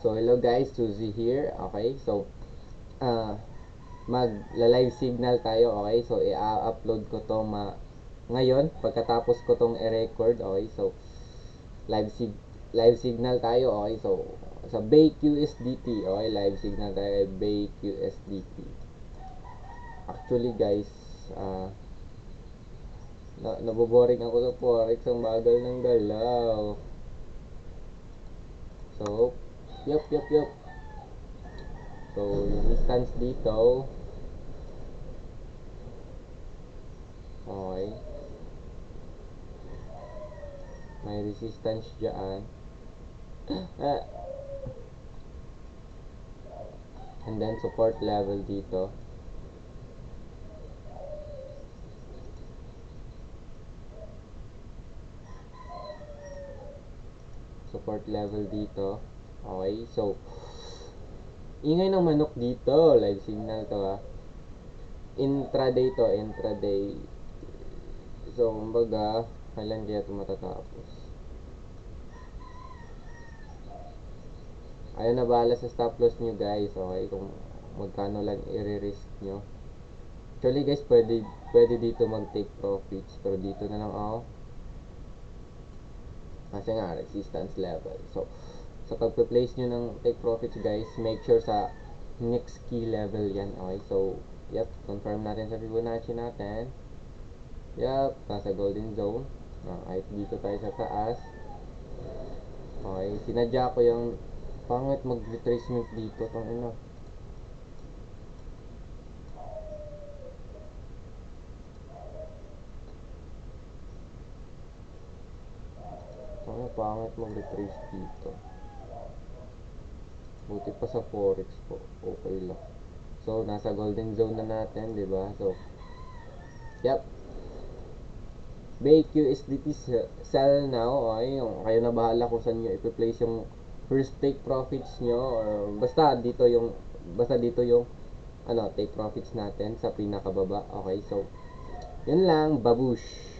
So hello guys, Suzy here. Okay, so mag-live signal tayo. Okay, so i-upload ko to ngayon pagkatapos ko tong i-record. Okay, so live signal tayo. Okay, so sa BakeUSDT. Okay, live signal tayo BakeUSDT. Actually guys, naboboring ako sa Forex, ang bagal ng galaw. So, yup. So, resistance dito. Okay. May resistance dyan. And then, support level dito. Support level dito. Okay. So, ingay ng manok dito. Live signal to ha. Intraday to. Intraday. So, kumbaga, kailan kaya ito matatapos? Ayaw na bahala sa stop loss nyo guys. Okay. Kung magkano lang i-risk nyo. Actually guys, pwede dito mag-take profits. Pero dito na lang ako. Kasi nga, resistance level. So, sa pagpe-place nyo ng take profits guys, make sure sa next key level yan. Okay, so, yep, confirm natin sa Fibonacci natin. Yep, nasa golden zone. Kahit dito tayo sa taas. Okay, sinadya ko yung pangit mag-retracement dito. Tangina. Pangit mag-retrace dito. Buti pa sa Forex po. Okay lang. So, nasa golden zone na natin, di ba? So, yep. BakeUSDT sell now. Okay, kayo na bahala kung saan nyo i-place yung first take profits nyo. Or basta dito yung take profits natin sa pinakababa. Okay, so, yun lang. Babush!